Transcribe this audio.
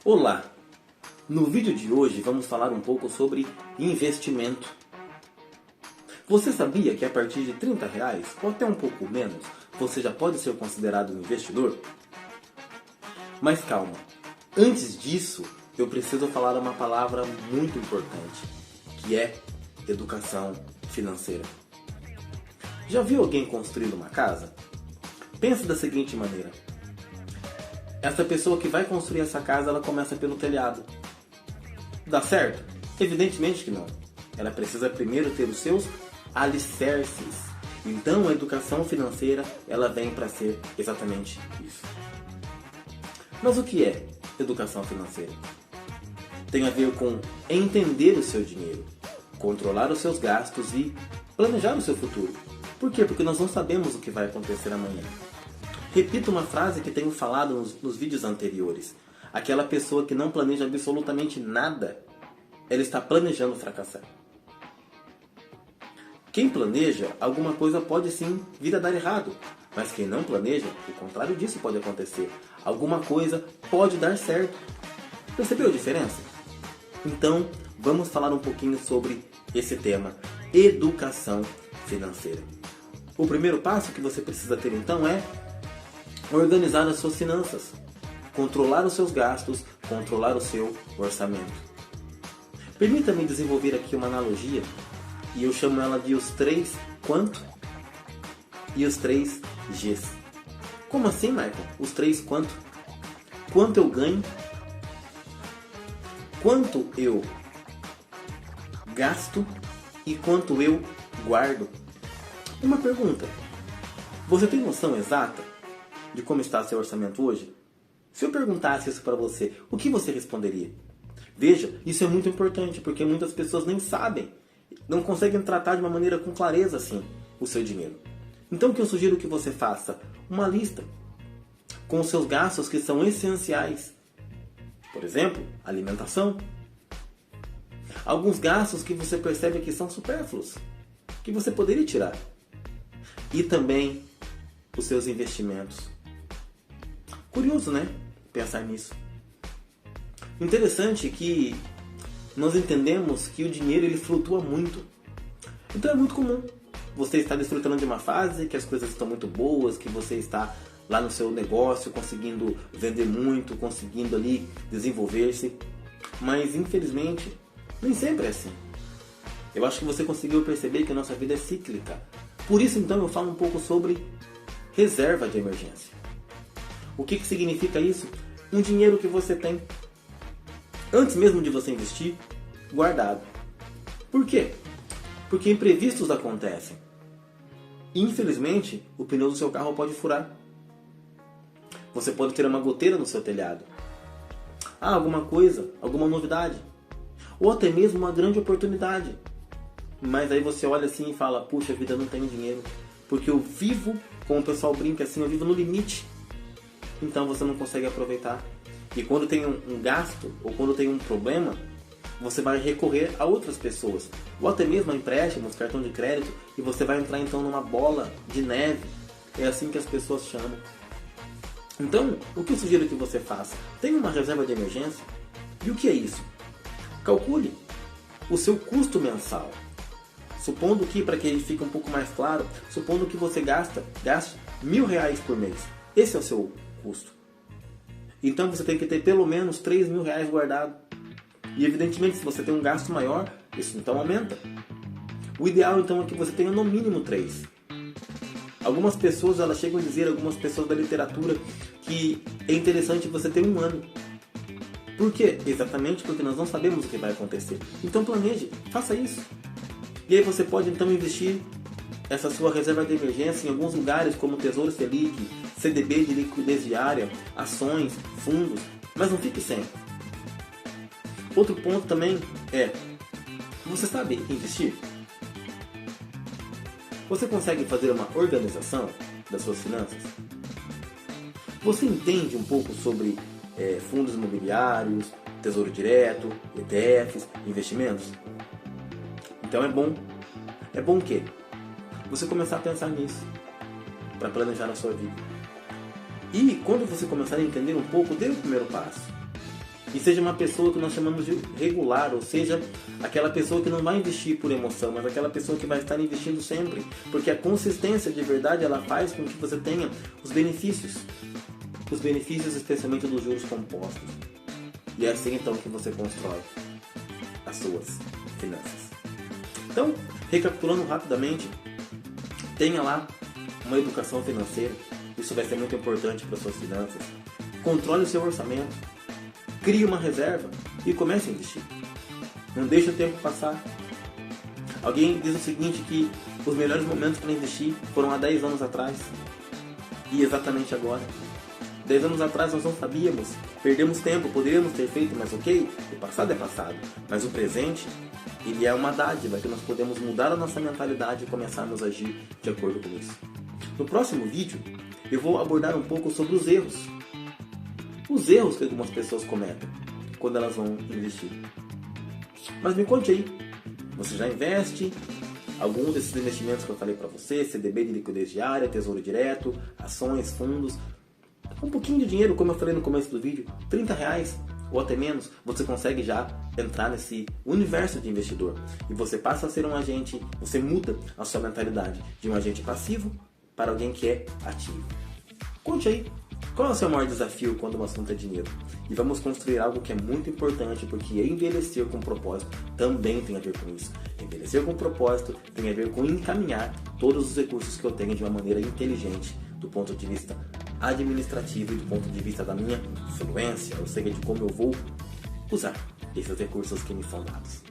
Olá! No vídeo de hoje vamos falar um pouco sobre investimento. Você sabia que a partir de R$ 30 ou até um pouco menos, você já pode ser considerado um investidor? Mas calma, antes disso eu preciso falar uma palavra muito importante, que é educação financeira. Já viu alguém construindo uma casa? Pense da seguinte maneira. Essa pessoa que vai construir essa casa, ela começa pelo telhado. Dá certo? Evidentemente que não. Ela precisa primeiro ter os seus alicerces. Então a educação financeira, ela vem para ser exatamente isso. Mas o que é educação financeira? Tem a ver com entender o seu dinheiro, controlar os seus gastos e planejar o seu futuro. Por quê? Porque nós não sabemos o que vai acontecer amanhã. Repito uma frase que tenho falado nos vídeos anteriores. Aquela pessoa que não planeja absolutamente nada, ela está planejando fracassar. Quem planeja, alguma coisa pode sim vir a dar errado. Mas quem não planeja, o contrário disso pode acontecer. Alguma coisa pode dar certo. Percebeu a diferença? Então, vamos falar um pouquinho sobre esse tema, educação financeira. O primeiro passo que você precisa ter então é organizar as suas finanças, controlar os seus gastos, controlar o seu orçamento. Permita-me desenvolver aqui uma analogia, e eu chamo ela de os 3 quanto e os 3 Gs. Como assim, Michael? Os 3 quanto? Quanto eu ganho, quanto eu gasto e quanto eu guardo. Uma pergunta. Você tem noção exata de como está seu orçamento hoje? Se eu perguntasse isso para você, o que você responderia? Veja, isso é muito importante, porque muitas pessoas nem sabem, não conseguem tratar de uma maneira com clareza assim o seu dinheiro. Então o que eu sugiro que você faça? Uma lista com os seus gastos que são essenciais. Por exemplo, alimentação. Alguns gastos que você percebe que são supérfluos, que você poderia tirar. E também os seus investimentos. Curioso, né? Pensar nisso. Interessante que nós entendemos que o dinheiro ele flutua muito. Então é muito comum você estar desfrutando de uma fase que as coisas estão muito boas, que você está lá no seu negócio conseguindo vender muito, conseguindo ali desenvolver-se. Mas infelizmente nem sempre é assim. Eu acho que você conseguiu perceber que a nossa vida é cíclica. Por isso então eu falo um pouco sobre reserva de emergência. O que significa isso? Um dinheiro que você tem, antes mesmo de você investir, guardado. Por quê? Porque imprevistos acontecem. Infelizmente, o pneu do seu carro pode furar. Você pode ter uma goteira no seu telhado. Alguma coisa, alguma novidade. Ou até mesmo uma grande oportunidade. Mas aí você olha assim e fala, puxa vida, eu não tenho dinheiro. Porque eu vivo, como o pessoal brinca assim, eu vivo no limite. Então você não consegue aproveitar. E quando tem um gasto, ou quando tem um problema, você vai recorrer a outras pessoas. Ou até mesmo a empréstimos, cartão de crédito, e você vai entrar então numa bola de neve. É assim que as pessoas chamam. Então, o que eu sugiro que você faça? Tenha uma reserva de emergência. E o que é isso? Calcule o seu custo mensal. Supondo que, para que ele fique um pouco mais claro, supondo que você gaste R$ 1.000 por mês. Esse é o seu custo. Então você tem que ter pelo menos R$ 3.000 guardado. E evidentemente, se você tem um gasto maior, isso então aumenta. O ideal então é que você tenha no mínimo 3. Algumas pessoas, elas chegam a dizer, algumas pessoas da literatura, que é interessante você ter 1 ano. Por quê? Exatamente porque nós não sabemos o que vai acontecer. Então planeje, faça isso. E aí você pode então investir essa sua reserva de emergência em alguns lugares como Tesouro Selic, CDB de liquidez diária, ações, fundos, mas não fique sem. Outro ponto também é, você sabe investir? Você consegue fazer uma organização das suas finanças? Você entende um pouco sobre fundos imobiliários, tesouro direto, ETFs, investimentos? Então é bom o quê? Você começar a pensar nisso, para planejar a sua vida. E quando você começar a entender um pouco, dê o primeiro passo. E seja uma pessoa que nós chamamos de regular, ou seja, aquela pessoa que não vai investir por emoção, mas aquela pessoa que vai estar investindo sempre. Porque a consistência de verdade, ela faz com que você tenha os benefícios. Os benefícios especialmente dos juros compostos. E é assim então que você constrói as suas finanças. Então, recapitulando rapidamente, tenha lá uma educação financeira. Isso vai ser muito importante para as suas finanças. Controle o seu orçamento. Crie uma reserva e comece a investir. Não deixe o tempo passar. Alguém diz o seguinte, que os melhores momentos para investir foram há 10 anos atrás. E exatamente agora. 10 anos atrás nós não sabíamos. Perdemos tempo, poderíamos ter feito, mas ok, o passado é passado. Mas o presente, ele é uma dádiva que nós podemos mudar a nossa mentalidade e começarmos a agir de acordo com isso. No próximo vídeo, eu vou abordar um pouco sobre os erros. Os erros que algumas pessoas cometem quando elas vão investir. Mas me conte aí, você já investe? Algum desses investimentos que eu falei para você, CDB de liquidez diária, tesouro direto, ações, fundos, um pouquinho de dinheiro, como eu falei no começo do vídeo, R$30 ou até menos, você consegue já entrar nesse universo de investidor. E você passa a ser um agente, você muda a sua mentalidade de um agente passivo para alguém que é ativo. Conte aí, qual é o seu maior desafio quando o assunto é dinheiro? E vamos construir algo que é muito importante, porque envelhecer com propósito também tem a ver com isso. Envelhecer com propósito tem a ver com encaminhar todos os recursos que eu tenho de uma maneira inteligente, do ponto de vista administrativo e do ponto de vista da minha fluência, ou seja, de como eu vou usar esses recursos que me são dados.